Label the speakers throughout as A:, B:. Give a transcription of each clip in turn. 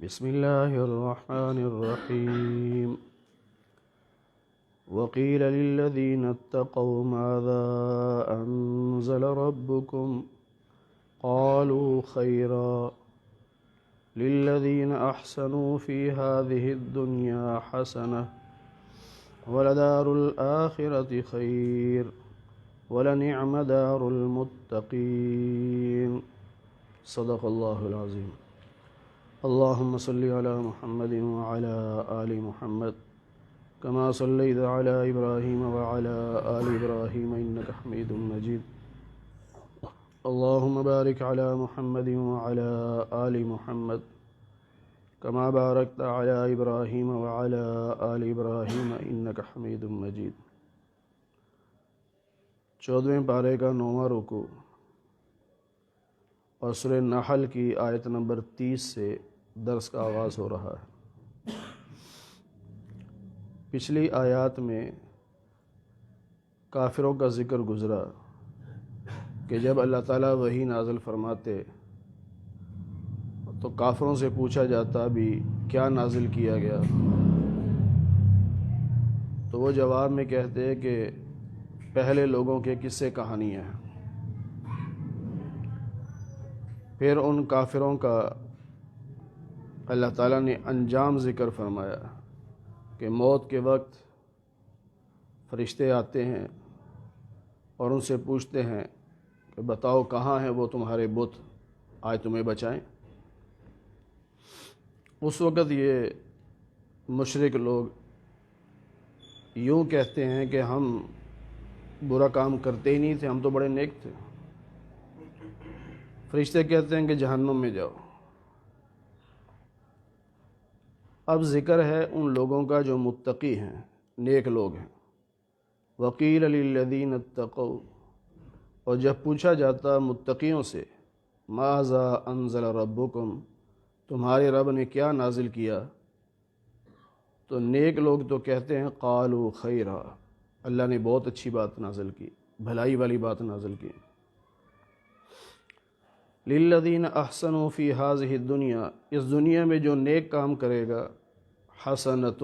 A: بسم الله الرحمن الرحيم. وقيل للذين اتقوا ماذا أنزل ربكم قالوا خيرا للذين أحسنوا في هذه الدنيا حسنة ولدار الآخرة خير ولنعم دار المتقين. صدق الله العظيم. اللهم صل على محمد وعلى آل محمد كما صليت على إبراهيم وعلى آل إبراهيم إنك حميد مجيد. اللهم بارك على محمد وعلى آل محمد كما باركت على إبراهيم وعلى آل إبراهيم إنك حميد مجيد. 14ویں پارے کا 9واں رکوع اور سورہ نحل کی آیت نمبر 30 سے درس کا آغاز ہو رہا ہے۔ پچھلی آیات میں کافروں کا ذکر گزرا کہ جب اللہ تعالیٰ وحی نازل فرماتے تو کافروں سے پوچھا جاتا بھی کیا نازل کیا گیا، تو وہ جواب میں کہتے کہ پہلے لوگوں کے قصے کہانیاں ہیں۔ پھر ان کافروں کا اللہ تعالیٰ نے انجام ذکر فرمایا کہ موت کے وقت فرشتے آتے ہیں اور ان سے پوچھتے ہیں کہ بتاؤ کہاں ہیں وہ تمہارے بت، آج تمہیں بچائیں۔ اس وقت یہ مشرک لوگ یوں کہتے ہیں کہ ہم برا کام کرتے ہی نہیں تھے، ہم تو بڑے نیک تھے۔ فرشتے کہتے ہیں کہ جہنم میں جاؤ۔ اب ذکر ہے ان لوگوں کا جو متقی ہیں، نیک لوگ ہیں۔ وقیل للذین اتقوا، اور جب پوچھا جاتا متقیوں سے ماذا انزل ربکم، تمہارے رب نے کیا نازل کیا، تو نیک لوگ تو کہتے ہیں قالوا خیرا، اللہ نے بہت اچھی بات نازل کی، بھلائی والی بات نازل کی۔ للذین احسنوا فی ہذہ الدنیا، اس دنیا میں جو نیک کام کرے گا، حسنۃ،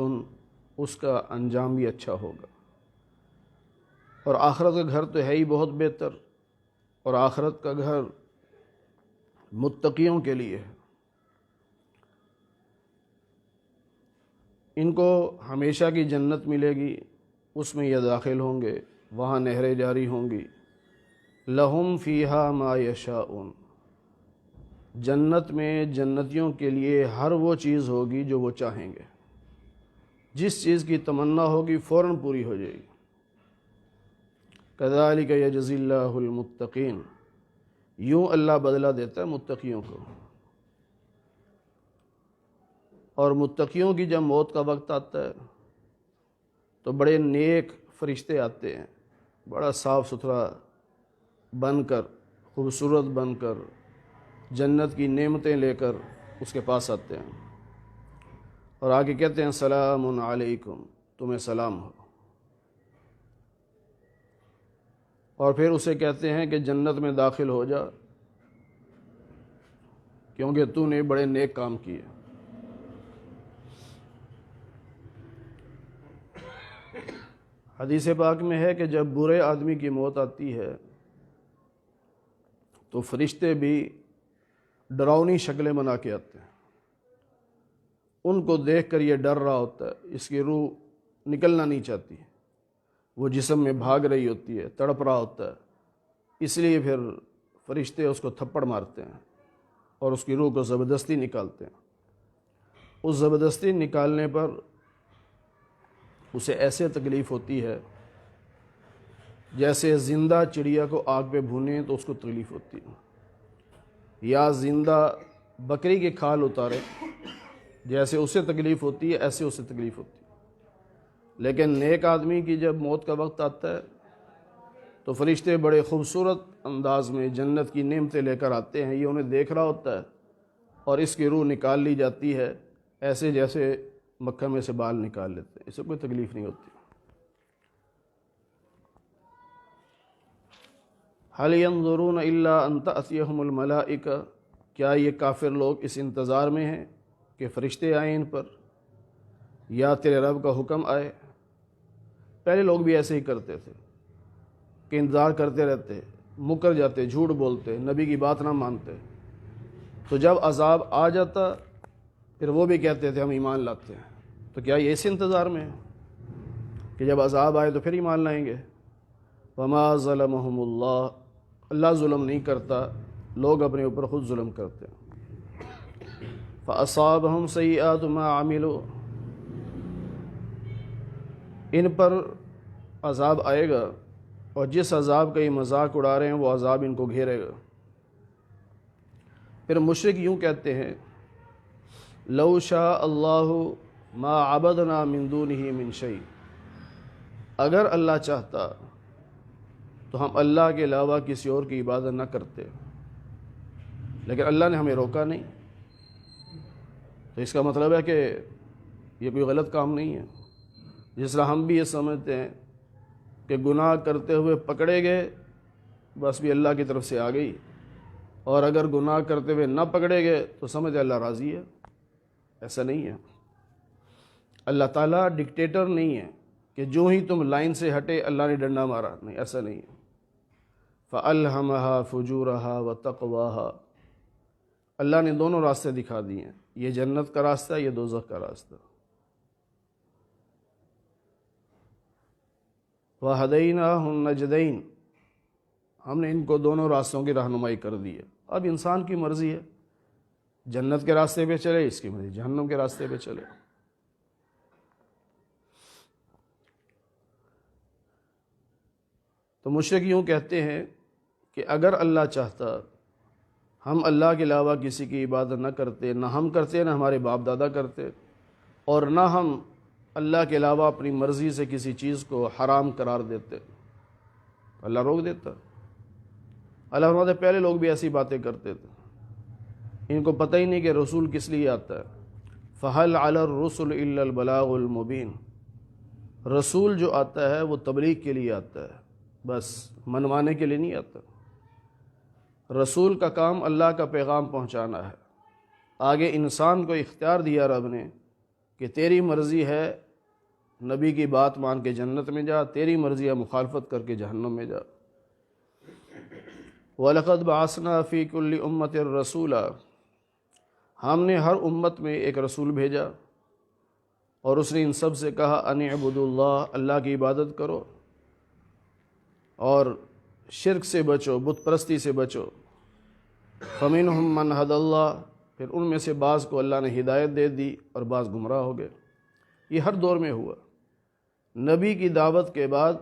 A: اس کا انجام بھی اچھا ہوگا۔ اور آخرت کا گھر تو ہے ہی بہت بہتر، اور آخرت کا گھر متقیوں کے لیے ہے۔ ان کو ہمیشہ کی جنت ملے گی، اس میں یہ داخل ہوں گے، وہاں نہریں جاری ہوں گی۔ لہم فیہا ما یشاءون، جنت میں جنتیوں کے لیے ہر وہ چیز ہوگی جو وہ چاہیں گے، جس چیز کی تمنا ہوگی فوراً پوری ہو جائے گی۔ کذالک یجزی اللہ المتقین، یوں اللہ بدلہ دیتا ہے متقیوں کو۔ اور متقیوں کی جب موت کا وقت آتا ہے تو بڑے نیک فرشتے آتے ہیں، بڑا صاف ستھرا بن کر، خوبصورت بن کر، جنت کی نعمتیں لے کر اس کے پاس آتے ہیں اور آگے کہتے ہیں سلام علیکم، تمہیں سلام ہو۔ اور پھر اسے کہتے ہیں کہ جنت میں داخل ہو جا، کیونکہ تو نے بڑے نیک کام کیے۔ حدیث پاک میں ہے کہ جب برے آدمی کی موت آتی ہے تو فرشتے بھی ڈراؤنی شکلیں بنا کے آتے ہیں، ان کو دیکھ کر یہ ڈر رہا ہوتا ہے، اس کی روح نکلنا نہیں چاہتی، وہ جسم میں بھاگ رہی ہوتی ہے، تڑپ رہا ہوتا ہے، اس لیے پھر فرشتے اس کو تھپڑ مارتے ہیں اور اس کی روح کو زبردستی نکالتے ہیں۔ اس زبردستی نکالنے پر اسے ایسے تکلیف ہوتی ہے جیسے زندہ چڑیا کو آگ پہ بھونیں تو اس کو تکلیف ہوتی ہے، یا زندہ بکری کی کھال اتارے جیسے اسے تکلیف ہوتی ہے ایسے اسے تکلیف ہوتی ہے۔ لیکن نیک آدمی کی جب موت کا وقت آتا ہے تو فرشتے بڑے خوبصورت انداز میں جنت کی نعمتیں لے کر آتے ہیں، یہ انہیں دیکھ رہا ہوتا ہے اور اس کی روح نکال لی جاتی ہے ایسے جیسے مکھن میں سے بال نکال لیتے ہیں، اسے کوئی تکلیف نہیں ہوتی۔ هل ينظرون الا ان تأتيهم الملائکہ، کیا یہ کافر لوگ اس انتظار میں ہیں کہ فرشتے آئیں ان پر یا تیرے رب کا حکم آئے. پہلے لوگ بھی ایسے ہی کرتے تھے کہ انتظار کرتے رہتے، مکر جاتے، جھوٹ بولتے، نبی کی بات نہ مانتے. تو جب عذاب آ جاتا پھر وہ بھی کہتے تھے ہم ایمان لاتے ہیں. تو کیا یہ اسی انتظار میں ہے کہ جب عذاب آئے تو پھر ایمان لائیں گے؟ وما ظلمہم اللہ، اللہ ظلم نہیں کرتا، لوگ اپنے اوپر خود ظلم کرتے ہیں. فأصابہم سیئات ما عملوا، ان پر عذاب آئے گا اور جس عذاب کا یہ مذاق اڑا رہے ہیں وہ عذاب ان کو گھیرے گا. پھر مشرک یوں کہتے ہیں لو شاء اللہ ما عبدنا من دونہ من شیء، اگر اللہ چاہتا تو ہم اللہ کے علاوہ کسی اور کی عبادت نہ کرتے، لیکن اللہ نے ہمیں روکا نہیں. تو اس کا مطلب ہے کہ یہ کوئی غلط کام نہیں ہے. جس طرح ہم بھی یہ سمجھتے ہیں کہ گناہ کرتے ہوئے پکڑے گئے بس بھی اللہ کی طرف سے آ گئی، اور اگر گناہ کرتے ہوئے نہ پکڑے گئے تو سمجھ اللہ راضی ہے. ایسا نہیں ہے. اللہ تعالیٰ ڈکٹیٹر نہیں ہے کہ جو ہی تم لائن سے ہٹے اللہ نے ڈنڈا مارا، نہیں، ایسا نہیں ہے. فَأَلْهَمَهَا فُجُورَهَا وَتَقْوَاهَا، اللہ نے دونوں راستے دکھا دیے ہیں، یہ جنت کا راستہ، یہ دوزخ کا راستہ. وَهَدَيْنَاهُ النَّجْدَيْنِ، ہم نے ان کو دونوں راستوں کی رہنمائی کر دی ہے. اب انسان کی مرضی ہے، جنت کے راستے پہ چلے، اس کی مرضی جہنم کے راستے پہ چلے. تو مشرک یوں کہتے ہیں کہ اگر اللہ چاہتا ہم اللہ کے علاوہ کسی کی عبادت نہ کرتے، نہ ہم کرتے، نہ ہمارے باپ دادا کرتے، اور نہ ہم اللہ کے علاوہ اپنی مرضی سے کسی چیز کو حرام قرار دیتے، اللہ روک دیتا. اللہ فرماتے پہلے لوگ بھی ایسی باتیں کرتے تھے، ان کو پتہ ہی نہیں کہ رسول کس لیے آتا ہے. فَهَلْ عَلَى الرُّسُلِ إِلَّا الْبَلَاغُ الْمُبِينُ، رسول جو آتا ہے وہ تبلیغ کے لیے آتا ہے، بس منوانے کے لیے نہیں آتا. رسول کا کام اللہ کا پیغام پہنچانا ہے. آگے انسان کو اختیار دیا رب نے کہ تیری مرضی ہے نبی کی بات مان کے جنت میں جا، تیری مرضی ہے مخالفت کر کے جہنم میں جا. وَلَقَدْ بَعَثْنَا فِي كُلِّ أُمَّةٍ رَسُولًا، ہم نے ہر امت میں ایک رسول بھیجا اور اس نے ان سب سے کہا ان اعبدوا اللہ، اللہ کی عبادت کرو اور شرک سے بچو، بت پرستی سے بچو. فَمِنْهُمْ مَنْ هَدَى اللَّهُ، پھر ان میں سے بعض کو اللہ نے ہدایت دے دی اور بعض گمراہ ہو گئے. یہ ہر دور میں ہوا. نبی کی دعوت کے بعد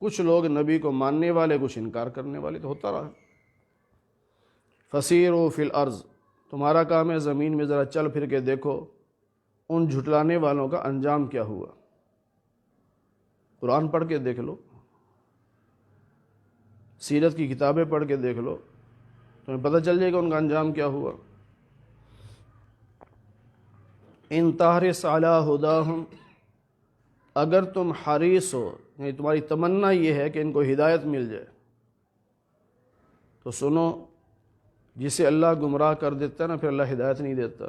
A: کچھ لوگ نبی کو ماننے والے، کچھ انکار کرنے والے، تو ہوتا رہا. فَسِيرُوا فِي الْأَرْضِ، تمہارا کام ہے زمین میں ذرا چل پھر کے دیکھو ان جھٹلانے والوں کا انجام کیا ہوا. قرآن پڑھ کے دیکھ لو، سیرت کی کتابیں پڑھ کے دیکھ لو، تمہیں پتہ چل جائے گا ان کا انجام کیا ہوا. ان تحرص علی ہداہم، اگر تم حریص ہو، یعنی تمہاری تمنا یہ ہے کہ ان کو ہدایت مل جائے، تو سنو، جسے اللہ گمراہ کر دیتا ہے نا پھر اللہ ہدایت نہیں دیتا.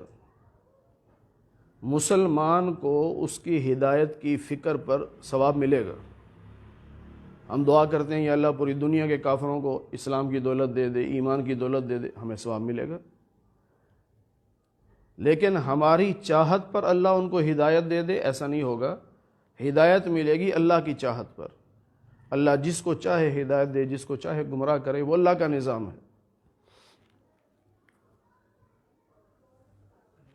A: مسلمان کو اس کی ہدایت کی فکر پر ثواب ملے گا. ہم دعا کرتے ہیں یا اللہ پوری دنیا کے کافروں کو اسلام کی دولت دے دے، ایمان کی دولت دے دے، ہمیں ثواب ملے گا. لیکن ہماری چاہت پر اللہ ان کو ہدایت دے دے، ایسا نہیں ہوگا. ہدایت ملے گی اللہ کی چاہت پر. اللہ جس کو چاہے ہدایت دے، جس کو چاہے گمراہ کرے، وہ اللہ کا نظام ہے.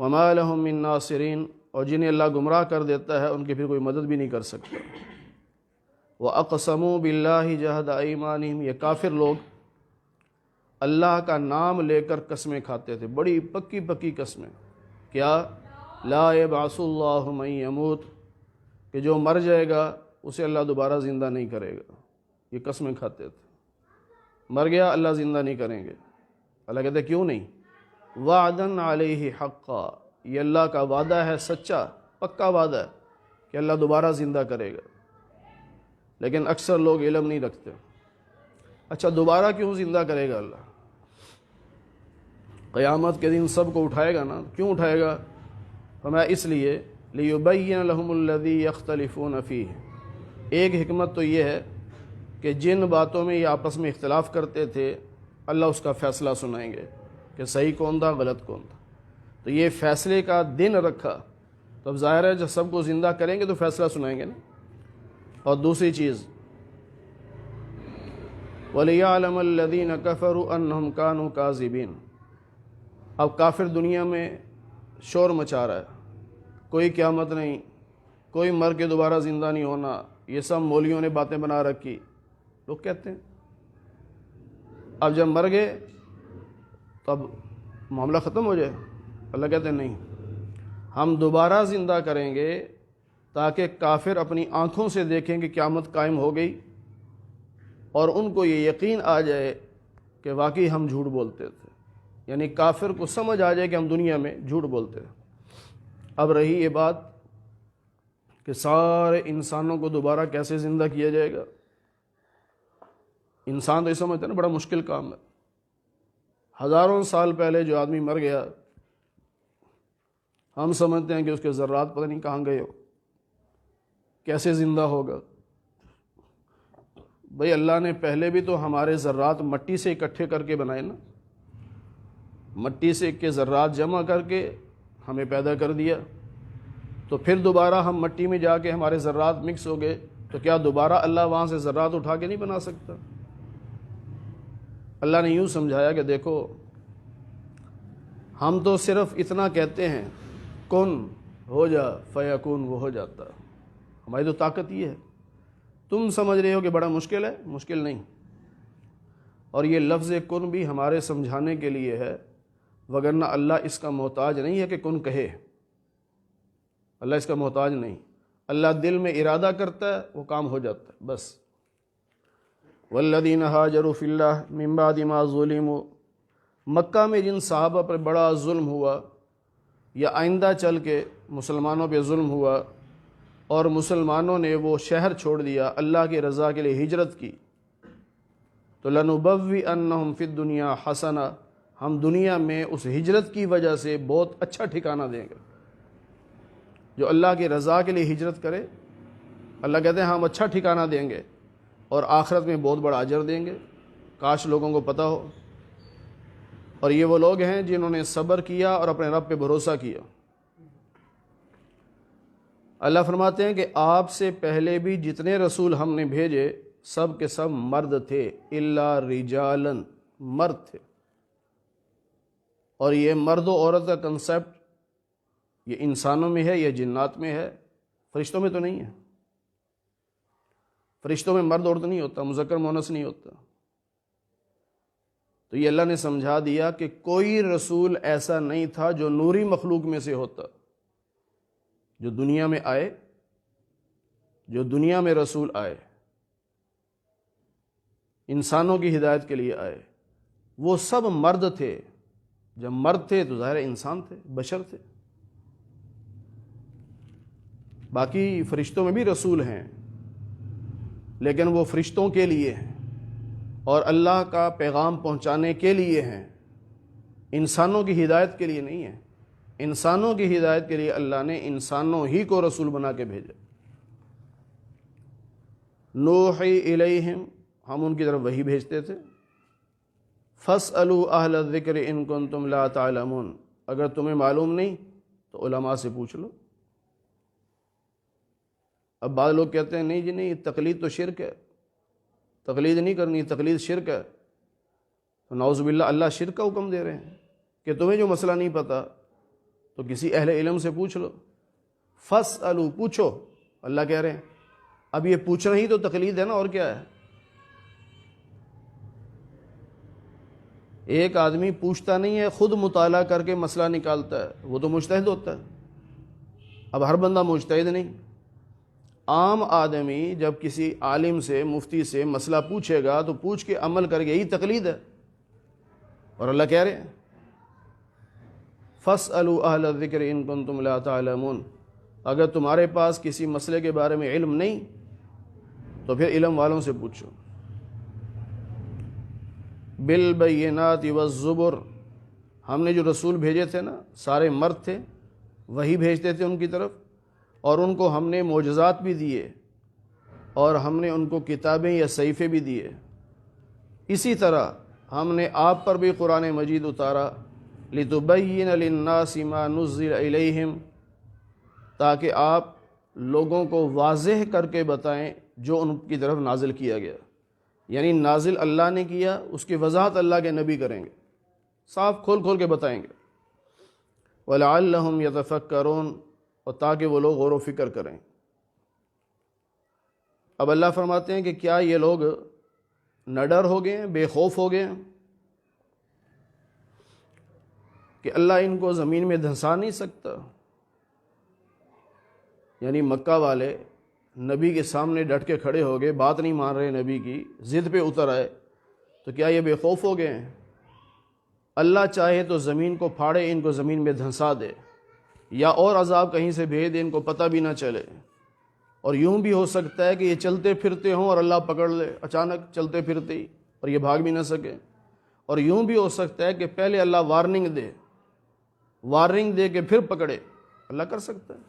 A: وَمَا لَهُم مِّن نَاصِرِينَ، اور جنہیں اللہ گمراہ کر دیتا ہے ان کی پھر کوئی مدد بھی نہیں کر سکتا. وَأَقْسَمُوا بِاللَّهِ جَهْدَ أَيْمَانِهِمْ، یہ کافر لوگ اللہ کا نام لے کر قسمیں کھاتے تھے، بڑی پکی پکی قسمیں. کیا؟ لا يبعث اللہ من يموت، کہ جو مر جائے گا اسے اللہ دوبارہ زندہ نہیں کرے گا. یہ قسمیں کھاتے تھے، مر گیا اللہ زندہ نہیں کریں گے. اللہ کہتے کیوں نہیں؟ وعدن علیہ حقا، یہ اللہ کا وعدہ ہے، سچا پکا وعدہ ہے کہ اللہ دوبارہ زندہ کرے گا. لیکن اکثر لوگ علم نہیں رکھتے. اچھا دوبارہ کیوں زندہ کرے گا اللہ؟ قیامت کے دن سب کو اٹھائے گا نا. کیوں اٹھائے گا؟ فرمایا اس لیے لیبین لہم الذی یختلفون فیہ، ایک حکمت تو یہ ہے کہ جن باتوں میں یہ آپس میں اختلاف کرتے تھے اللہ اس کا فیصلہ سنائیں گے کہ صحیح کون تھا غلط کون تھا۔ تو یہ فیصلے کا دن رکھا، تو اب ظاہر ہے جب سب کو زندہ کریں گے تو فیصلہ سنائیں گے نا۔ اور دوسری چیز وَلِيَعْلَمَ الَّذِينَ كَفَرُوا أَنَّهُمْ كَانُوا كَاذِبِينَ، اب کافر دنیا میں شور مچا رہا ہے، کوئی قیامت نہیں، کوئی مر کے دوبارہ زندہ نہیں ہونا، یہ سب مولیوں نے باتیں بنا رکھی، لوگ کہتے ہیں۔ اب جب مر گئے تو اب معاملہ ختم ہو جائے، اللہ کہتے ہیں نہیں، ہم دوبارہ زندہ کریں گے تاکہ کافر اپنی آنکھوں سے دیکھیں کہ قیامت قائم ہو گئی، اور ان کو یہ یقین آ جائے کہ واقعی ہم جھوٹ بولتے تھے، یعنی کافر کو سمجھ آ جائے کہ ہم دنیا میں جھوٹ بولتے تھے۔ اب رہی یہ بات کہ سارے انسانوں کو دوبارہ کیسے زندہ کیا جائے گا۔ انسان تو یہ سمجھتے ہیں نا بڑا مشکل کام ہے، ہزاروں سال پہلے جو آدمی مر گیا ہم سمجھتے ہیں کہ اس کے ذرات پتہ نہیں کہاں گئے ہو، کیسے زندہ ہوگا۔ بھئی اللہ نے پہلے بھی تو ہمارے ذرات مٹی سے اکٹھے کر کے بنائے نا، مٹی سے کے ذرات جمع کر کے ہمیں پیدا کر دیا، تو پھر دوبارہ ہم مٹی میں جا کے ہمارے ذرات مکس ہو گئے، تو کیا دوبارہ اللہ وہاں سے ذرات اٹھا کے نہیں بنا سکتا؟ اللہ نے یوں سمجھایا کہ دیکھو ہم تو صرف اتنا کہتے ہیں کن ہو جا فیکون، وہ ہو جاتا، ہماری تو طاقت یہ ہے۔ تم سمجھ رہے ہو کہ بڑا مشکل ہے، مشکل نہیں۔ اور یہ لفظ کن بھی ہمارے سمجھانے کے لیے ہے، وگرنہ اللہ اس کا محتاج نہیں ہے کہ کن کہے، اللہ اس کا محتاج نہیں، اللہ دل میں ارادہ کرتا ہے وہ کام ہو جاتا ہے بس۔ والذین ہاجروا فی اللہ من بعد ما ظلموا، مکہ میں جن صحابہ پر بڑا ظلم ہوا یا آئندہ چل کے مسلمانوں پہ ظلم ہوا اور مسلمانوں نے وہ شہر چھوڑ دیا، اللہ کی رضا کے لیے ہجرت کی، تو لنبوئنہم فی الدنیا حسنہ، ہم دنیا میں اس ہجرت کی وجہ سے بہت اچھا ٹھکانہ دیں گے۔ جو اللہ کی رضا کے لیے ہجرت کرے اللہ کہتے ہیں ہم اچھا ٹھکانہ دیں گے اور آخرت میں بہت بڑا اجر دیں گے، کاش لوگوں کو پتہ ہو۔ اور یہ وہ لوگ ہیں جنہوں نے صبر کیا اور اپنے رب پہ بھروسہ کیا۔ اللہ فرماتے ہیں کہ آپ سے پہلے بھی جتنے رسول ہم نے بھیجے سب کے سب مرد تھے، الا رجالن، مرد تھے۔ اور یہ مرد و عورت کا کنسیپٹ یہ انسانوں میں ہے یا جنات میں ہے، فرشتوں میں تو نہیں ہے۔ فرشتوں میں مرد عورت نہیں ہوتا، مذکر مؤنث نہیں ہوتا۔ تو یہ اللہ نے سمجھا دیا کہ کوئی رسول ایسا نہیں تھا جو نوری مخلوق میں سے ہوتا، جو دنیا میں آئے، جو دنیا میں رسول آئے، انسانوں کی ہدایت کے لیے آئے، وہ سب مرد تھے۔ جب مرد تھے تو ظاہر انسان تھے، بشر تھے۔ باقی فرشتوں میں بھی رسول ہیں لیکن وہ فرشتوں کے لیے ہیں اور اللہ کا پیغام پہنچانے کے لیے ہیں، انسانوں کی ہدایت کے لیے نہیں ہے۔ انسانوں کی ہدایت کے لیے اللہ نے انسانوں ہی کو رسول بنا کے بھیجا۔ نوحی الیہم، ہم ان کی طرف وحی بھیجتے تھے۔ فاسألوا اہل الذکر ان کنتم لا تعلمون، اگر تمہیں معلوم نہیں تو علماء سے پوچھ لو۔ اب بعض لوگ کہتے ہیں نہیں جی نہیں، تقلید تو شرک ہے، تقلید نہیں کرنی، تقلید شرک ہے۔ تو نعوذ باللہ اللہ شرک کا حکم دے رہے ہیں کہ تمہیں جو مسئلہ نہیں پتہ تو کسی اہل علم سے پوچھ لو۔ فاسألوا، پوچھو، اللہ کہہ رہے ہیں۔ اب یہ پوچھنا ہی تو تقلید ہے نا، اور کیا ہے؟ ایک آدمی پوچھتا نہیں ہے، خود مطالعہ کر کے مسئلہ نکالتا ہے، وہ تو مجتہد ہوتا ہے۔ اب ہر بندہ مجتہد نہیں، عام آدمی جب کسی عالم سے، مفتی سے مسئلہ پوچھے گا تو پوچھ کے عمل کر کے، یہی تقلید ہے۔ اور اللہ کہہ رہے ہیں فاسألوا اہل الذکر ان کنتم لا تعلمون، اگر تمہارے پاس کسی مسئلے کے بارے میں علم نہیں تو پھر علم والوں سے پوچھو۔ بالبینات والزبر، ہم نے جو رسول بھیجے تھے نا سارے مرد تھے، وہی بھیجتے تھے ان کی طرف، اور ان کو ہم نے معجزات بھی دیے، اور ہم نے ان کو کتابیں یا صحیفے بھی دیے۔ اسی طرح ہم نے آپ پر بھی قرآن مجید اتارا، لِتُبَيِّنَ لِلنَّاسِ مَا نُزِّلَ إِلَيْهِمْ، تاکہ آپ لوگوں کو واضح کر کے بتائیں جو ان کی طرف نازل کیا گیا، یعنی نازل اللہ نے کیا، اس کی وضاحت اللہ کے نبی کریں گے، صاف کھول کھول کے بتائیں گے۔ وَلَعَلَّهُمْ يَتَفَكَّرُونَ، اور تاکہ وہ لوگ غور و فکر کریں۔ اب اللہ فرماتے ہیں کہ کیا یہ لوگ نڈر ہو گئے ہیں، بے خوف ہو گئے ہیں کہ اللہ ان کو زمین میں دھنسا نہیں سکتا؟ یعنی مکہ والے نبی کے سامنے ڈٹ کے کھڑے ہو گئے، بات نہیں مان رہے نبی کی، ضد پہ اتر آئے، تو کیا یہ بے خوف ہو گئے ہیں؟ اللہ چاہے تو زمین کو پھاڑے، ان کو زمین میں دھنسا دے، یا اور عذاب کہیں سے بھیج دے، ان کو پتہ بھی نہ چلے۔ اور یوں بھی ہو سکتا ہے کہ یہ چلتے پھرتے ہوں اور اللہ پکڑ لے اچانک چلتے پھرتے ہی، اور یہ بھاگ بھی نہ سکے۔ اور یوں بھی ہو سکتا ہے کہ پہلے اللہ وارننگ دے کے پھر پکڑے، اللہ کر سکتا ہے۔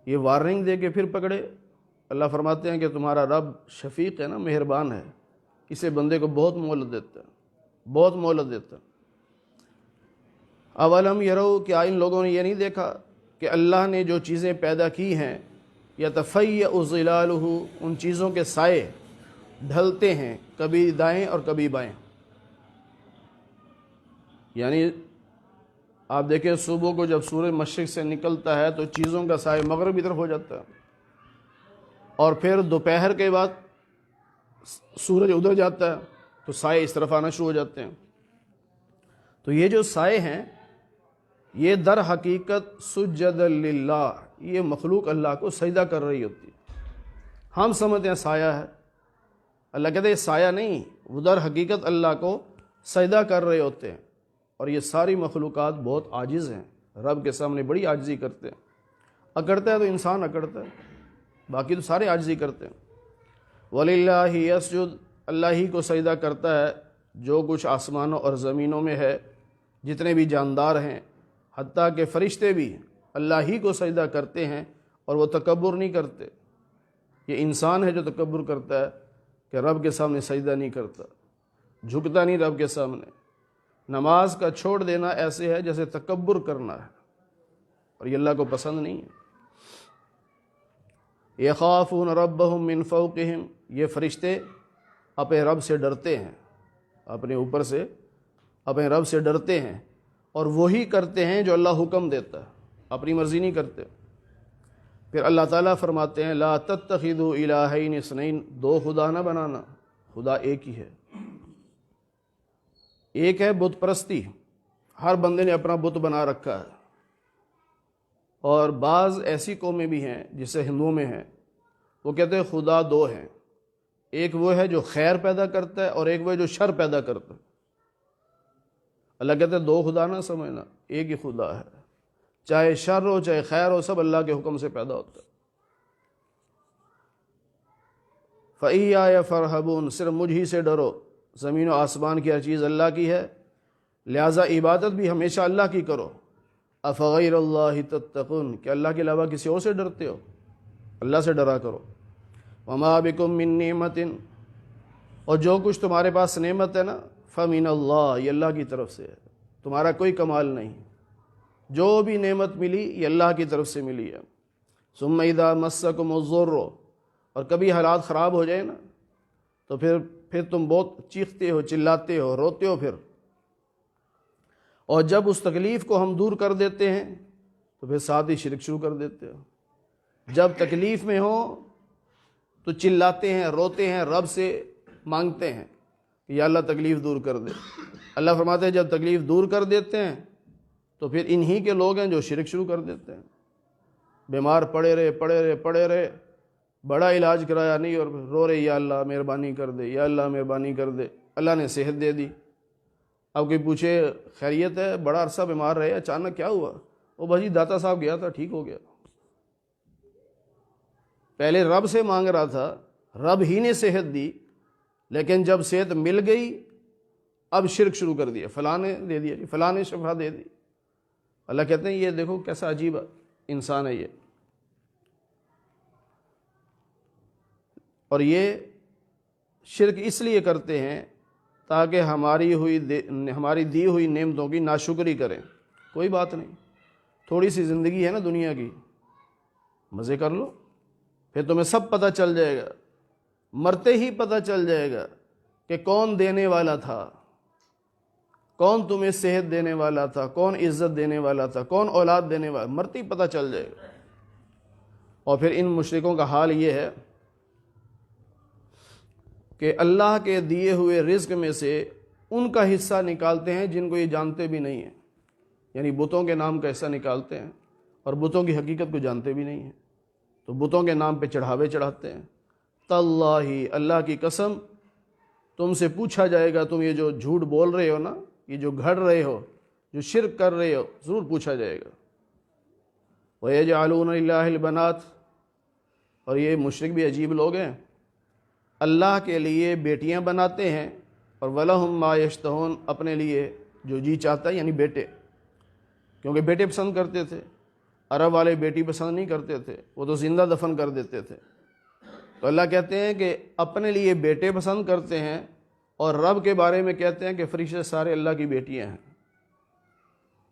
A: یہ وارننگ دے کے پھر پکڑے۔ اللہ فرماتے ہیں کہ تمہارا رب شفیق ہے نا، مہربان ہے، اسے بندے کو بہت مہلت دیتا ہے، بہت مہلت دیتا ہے۔ اولم یرو، کیا ان لوگوں نے یہ نہیں دیکھا کہ اللہ نے جو چیزیں پیدا کی ہیں، یتفیأ ظلالہ، ان چیزوں کے سائے ڈھلتے ہیں، کبھی دائیں اور کبھی بائیں۔ یعنی آپ دیکھیں صبح کو جب سورج مشرق سے نکلتا ہے تو چیزوں کا سائے مغرب کی طرف ہو جاتا ہے، اور پھر دوپہر کے بعد سورج ادھر جاتا ہے تو سائے اس طرف آنا شروع ہو جاتے ہیں۔ تو یہ جو سائے ہیں یہ در حقیقت سجد للہ، یہ مخلوق اللہ کو سجدہ کر رہی ہوتی ہے۔ ہم سمجھتے ہیں سایہ ہے، اللہ کہتے ہیں سایہ نہیں، وہ در حقیقت اللہ کو سجدہ کر رہے ہوتے ہیں۔ اور یہ ساری مخلوقات بہت عاجز ہیں، رب کے سامنے بڑی عاجزی کرتے ہیں۔ اکڑتا ہے تو انسان اکڑتا ہے، باقی تو سارے عاجزی کرتے ہیں۔ وَلِلَّهِ يَسْجُدُ، اللہ ہی کو سجدہ کرتا ہے جو کچھ آسمانوں اور زمینوں میں ہے، جتنے بھی جاندار ہیں، حتیٰ کہ فرشتے بھی اللہ ہی کو سجدہ کرتے ہیں، اور وہ تکبر نہیں کرتے۔ یہ انسان ہے جو تکبر کرتا ہے کہ رب کے سامنے سجدہ نہیں کرتا، جھکتا نہیں رب کے سامنے۔ نماز کا چھوڑ دینا ایسے ہے جیسے تکبر کرنا ہے، اور یہ اللہ کو پسند نہیں ہے۔ یخافون ربہم من فوقہم، یہ فرشتے اپنے رب سے ڈرتے ہیں، اپنے اوپر سے اپنے رب سے ڈرتے ہیں، اور وہی کرتے ہیں جو اللہ حکم دیتا ہے، اپنی مرضی نہیں کرتے۔ پھر اللہ تعالیٰ فرماتے ہیں لا تتخذوا الہین اثنین، دو خدا نہ بنانا، خدا ایک ہی ہے۔ ایک ہے بت پرستی، ہر بندے نے اپنا بت بنا رکھا ہے، اور بعض ایسی قومیں بھی ہیں جسے ہندوؤں میں ہیں، وہ کہتے ہیں خدا دو ہیں، ایک وہ ہے جو خیر پیدا کرتا ہے اور ایک وہ ہے جو شر پیدا کرتا ہے۔ اللہ کہتے ہیں دو خدا نہ سمجھنا، ایک ہی خدا ہے، چاہے شر ہو چاہے خیر ہو، سب اللہ کے حکم سے پیدا ہوتا ہے۔ فَإِيَّايَ فَارْهَبُونَ، صرف مجھ ہی سے ڈرو، زمین و آسمان کی ہر چیز اللہ کی ہے، لہٰذا عبادت بھی ہمیشہ اللہ کی کرو۔ افغیر اللہ تتقون، کہ اللہ کے علاوہ کسی اور سے ڈرتے ہو؟ اللہ سے ڈرا کرو۔ وما بکم من نعمت، اور جو کچھ تمہارے پاس نعمت ہے نا، فمن اللہ، یہ اللہ کی طرف سے ہے، تمہارا کوئی کمال نہیں، جو بھی نعمت ملی یہ اللہ کی طرف سے ملی ہے۔ ثم اذا مسکم الضر، اور کبھی حالات خراب ہو جائے نا تو پھر تم بہت چیختے ہو، چلاتے ہو، روتے ہو پھر، اور جب اس تکلیف کو ہم دور کر دیتے ہیں تو پھر ساتھ ہی شرک شروع کر دیتے ہو۔ جب تکلیف میں ہو تو چلاتے ہیں، روتے ہیں، رب سے مانگتے ہیں کہ یا اللہ تکلیف دور کر دے۔ اللہ فرماتے ہیں جب تکلیف دور کر دیتے ہیں تو پھر انہی کے لوگ ہیں جو شرک شروع کر دیتے ہیں۔ بیمار پڑے رہے، بڑا علاج کرایا نہیں، اور رو رہے یا اللہ مہربانی کر دے، یا اللہ مہربانی کر دے، اللہ نے صحت دے دی۔ اب کوئی پوچھے خیریت ہے، بڑا عرصہ بیمار رہے، اچانک کیا ہوا؟ وہ بھائی داتا صاحب گیا تھا، ٹھیک ہو گیا۔ پہلے رب سے مانگ رہا تھا، رب ہی نے صحت دی، لیکن جب صحت مل گئی اب شرک شروع کر دیا، فلاں نے دے دیا جی، فلاں نے شفا دے دی۔ اللہ کہتے ہیں یہ دیکھو کیسا عجیب انسان ہے یہ. اور یہ شرک اس لیے کرتے ہیں تاکہ ہماری دی ہوئی نعمتوں کی ناشکری کریں. کوئی بات نہیں، تھوڑی سی زندگی ہے نا دنیا کی، مزے کر لو، پھر تمہیں سب پتہ چل جائے گا، مرتے ہی پتہ چل جائے گا کہ کون دینے والا تھا، کون تمہیں صحت دینے والا تھا، کون عزت دینے والا تھا، کون اولاد دینے والا، مرتے ہی پتہ چل جائے گا. اور پھر ان مشرکوں کا حال یہ ہے کہ اللہ کے دیے ہوئے رزق میں سے ان کا حصہ نکالتے ہیں جن کو یہ جانتے بھی نہیں ہیں. یعنی بتوں کے نام کا حصہ نکالتے ہیں اور بتوں کی حقیقت کو جانتے بھی نہیں ہیں، تو بتوں کے نام پہ چڑھاوے چڑھاتے ہیں. تاللہ، اللہ کی قسم، تم سے پوچھا جائے گا، تم یہ جو جھوٹ بول رہے ہو نا، یہ جو گھڑ رہے ہو، جو شرک کر رہے ہو، ضرور پوچھا جائے گا. وَيَجْعَلُونَ لِلَّهِ الْبَنَاتِ، اور یہ مشرک بھی عجیب لوگ ہیں، اللہ کے لیے بیٹیاں بناتے ہیں، اور وَلَهُم مَا يَشْتَهُونَ، اپنے لیے جو جی چاہتا ہے، یعنی بیٹے، کیونکہ بیٹے پسند کرتے تھے. عرب والے بیٹی پسند نہیں کرتے تھے، وہ تو زندہ دفن کر دیتے تھے. تو اللہ کہتے ہیں کہ اپنے لیے بیٹے پسند کرتے ہیں، اور رب کے بارے میں کہتے ہیں کہ فرشتے سارے اللہ کی بیٹیاں ہیں.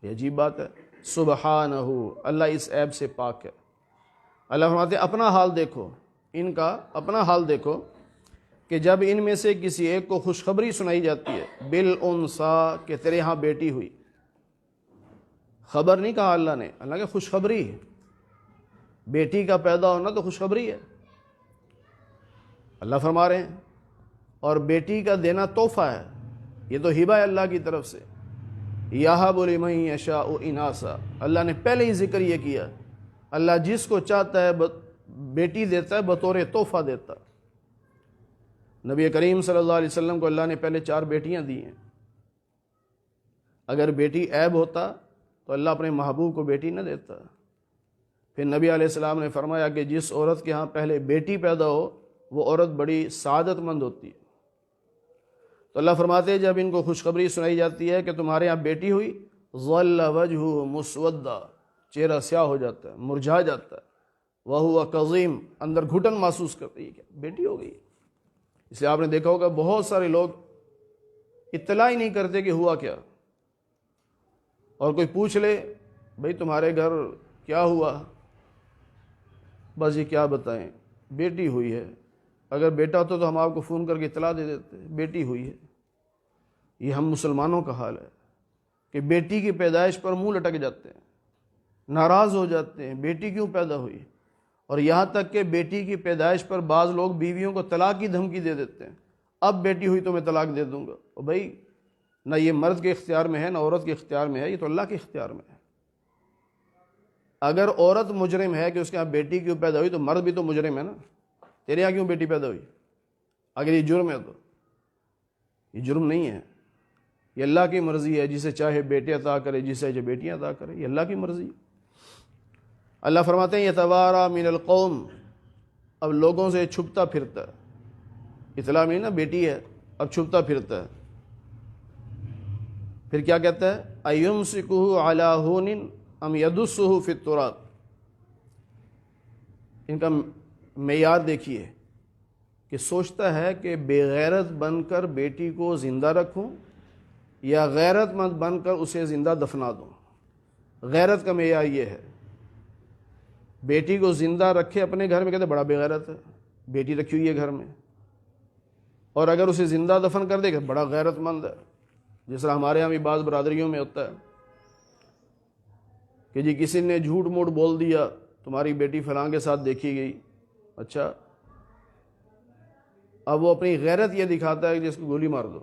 A: یہ عجیب بات ہے. سبحانہ، اللہ اس عیب سے پاک ہے. اللہ فرماتے ہیں اپنا حال دیکھو، ان کا اپنا حال دیکھو کہ جب ان میں سے کسی ایک کو خوشخبری سنائی جاتی ہے بالانثیٰ، کہ تیرے ہاں بیٹی ہوئی. خبر نہیں کہا اللہ نے، اللہ کہ خوشخبری ہے. بیٹی کا پیدا ہونا تو خوشخبری ہے، اللہ فرما رہے ہیں. اور بیٹی کا دینا تحفہ ہے، یہ تو ہبہ ہے اللہ کی طرف سے. یہب لمن یشاء اناثا، اللہ نے پہلے ہی ذکر یہ کیا، اللہ جس کو چاہتا ہے بیٹی دیتا ہے، بطور تحفہ دیتا. نبی کریم صلی اللہ علیہ وسلم کو اللہ نے پہلے 4 بیٹیاں دی ہیں. اگر بیٹی عیب ہوتا تو اللہ اپنے محبوب کو بیٹی نہ دیتا. پھر نبی علیہ السلام نے فرمایا کہ جس عورت کے ہاں پہلے بیٹی پیدا ہو وہ عورت بڑی سعادت مند ہوتی ہے. تو اللہ فرماتے ہیں جب ان کو خوشخبری سنائی جاتی ہے کہ تمہارے یہاں بیٹی ہوئی، ظل وجہہ مسودہ، چہرہ سیاہ ہو جاتا ہے، مرجھا جاتا ہے. وہو کظیم، اندر گھٹن محسوس کرتی ہے، کیا بیٹی ہو گئی. اس لیے آپ نے دیکھا ہوگا بہت سارے لوگ اطلاع ہی نہیں کرتے کہ ہوا کیا. اور کوئی پوچھ لے بھئی تمہارے گھر کیا ہوا، بس یہ کیا بتائیں، بیٹی ہوئی ہے. اگر بیٹا ہوتا تو ہم آپ کو فون کر کے اطلاع دے دیتے، بیٹی ہوئی ہے. یہ ہم مسلمانوں کا حال ہے کہ بیٹی کی پیدائش پر منہ لٹک جاتے ہیں، ناراض ہو جاتے ہیں، بیٹی کیوں پیدا ہوئی. اور یہاں تک کہ بیٹی کی پیدائش پر بعض لوگ بیویوں کو طلاق کی دھمکی دے دیتے ہیں، اب بیٹی ہوئی تو میں طلاق دے دوں گا. اور بھائی نہ یہ مرد کے اختیار میں ہے نہ عورت کے اختیار میں ہے، یہ تو اللہ کے اختیار میں ہے. اگر عورت مجرم ہے کہ اس کے یہاں بیٹی کیوں پیدا ہوئی، تو مرد بھی تو مجرم ہے نا. تیرے یہاں کیوں بیٹی پیدا ہوئی؟ اگر یہ جرم ہے تو یہ جرم نہیں ہے، یہ اللہ کی مرضی ہے. جسے چاہے بیٹے عطا کرے، جسے چاہے بیٹیاں عطا کرے، یہ اللہ کی مرضی ہے. اللہ فرماتے ہیں یتوارا من القوم، اب لوگوں سے چھپتا پھرتا ہے. اطلاع نہیں نا بیٹی ہے، اب چھپتا پھرتا ہے. پھر کیا کہتا ہے، ایمسکہ علی ہون ام یدسہ فی التراب. ان کا معیار دیکھیے کہ سوچتا ہے کہ بے غیرت بن کر بیٹی کو زندہ رکھوں یا غیرت مند بن کر اسے زندہ دفنا دوں. غیرت کا معیار یہ ہے، بیٹی کو زندہ رکھے اپنے گھر میں، کہتے بڑا بے غیرت ہے، بیٹی رکھی ہوئی ہے گھر میں. اور اگر اسے زندہ دفن کر دے کہ بڑا غیرت مند ہے. جس طرح ہمارے یہاں بھی بعض برادریوں میں ہوتا ہے کہ جی کسی نے جھوٹ موٹ بول دیا تمہاری بیٹی فلاں کے ساتھ دیکھی گئی. اچھا، اب وہ اپنی غیرت یہ دکھاتا ہے کہ جس کو گولی مار دو،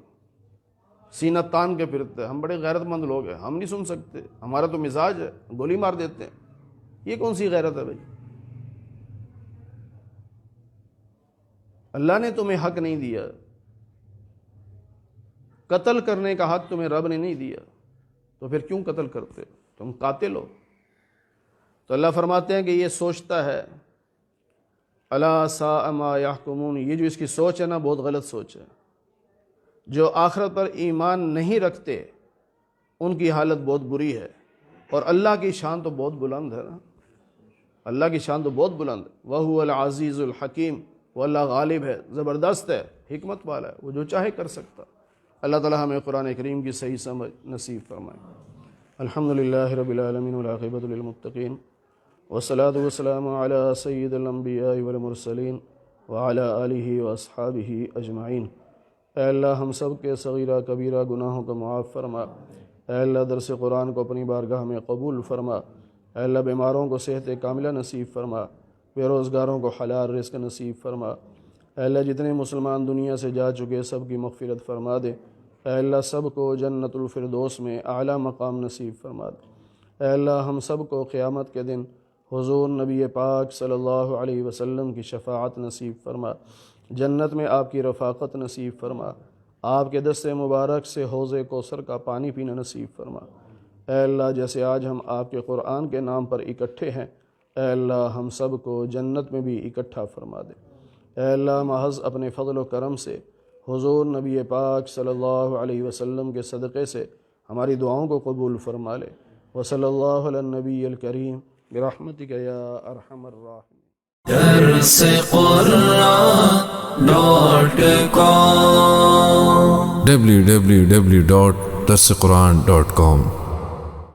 A: سینہ تان کے پھرتا ہے. ہم بڑے غیرت مند لوگ ہیں، ہم نہیں سن سکتے، ہمارا تو مزاج ہے، گولی مار دیتے ہیں. یہ کون سی غیرت ہے بھائی؟ اللہ نے تمہیں حق نہیں دیا، قتل کرنے کا حق تمہیں رب نے نہیں دیا، تو پھر کیوں قتل کرتے؟ تم قاتل ہو. تو اللہ فرماتے ہیں کہ یہ سوچتا ہے، الا ساء ما یحکمون، یہ جو اس کی سوچ ہے نا بہت غلط سوچ ہے. جو آخرت پر ایمان نہیں رکھتے ان کی حالت بہت بری ہے. اور اللہ کی شان تو بہت بلند ہے نا، اللہ کی شان تو بہت بلند ہے. وَهُوَ الْعَزِيزُ الْحَكِيمُ، وہ اللہ غالب ہے، زبردست ہے، حکمت والا ہے، وہ جو چاہے کر سکتا. اللہ تعالی ہمیں قرآن کریم کی صحیح سمجھ نصیب فرمائے. الحمدللہ رب العالمین والعاقبۃ للمتقین والصلاة والسلام علی سید الانبیاء والمرسلین وعلی آلہ واصحابہ اجمعین. اے اللہ ہم سب کے صغیرہ کبیرہ گناہوں کو معاف فرما. اے اللہ درس قرآن کو اپنی بارگاہ میں قبول فرما. اے اللہ بیماروں کو صحت کاملہ نصیب فرما، بے روزگاروں کو حلال رزق نصیب فرما. اے اللہ جتنے مسلمان دنیا سے جا چکے سب کی مغفرت فرما دے. اے اللہ سب کو جنت الفردوس میں اعلیٰ مقام نصیب فرما دے. اے اللہ ہم سب کو قیامت کے دن حضور نبی پاک صلی اللہ علیہ وسلم کی شفاعت نصیب فرما، جنت میں آپ کی رفاقت نصیب فرما، آپ کے دست مبارک سے حوض کوثر کا پانی پینا نصیب فرما. اے اللہ جیسے آج ہم آپ کے قرآن کے نام پر اکٹھے ہیں، اے اللہ ہم سب کو جنت میں بھی اکٹھا فرما دے. اے اللہ محض اپنے فضل و کرم سے حضور نبی پاک صلی اللہ علیہ وسلم کے صدقے سے ہماری دعاؤں کو قبول فرما لے. وصلی اللہ علی النبی الکریم برحمتک یا ارحم الراحمین.
B: www.darsequran.com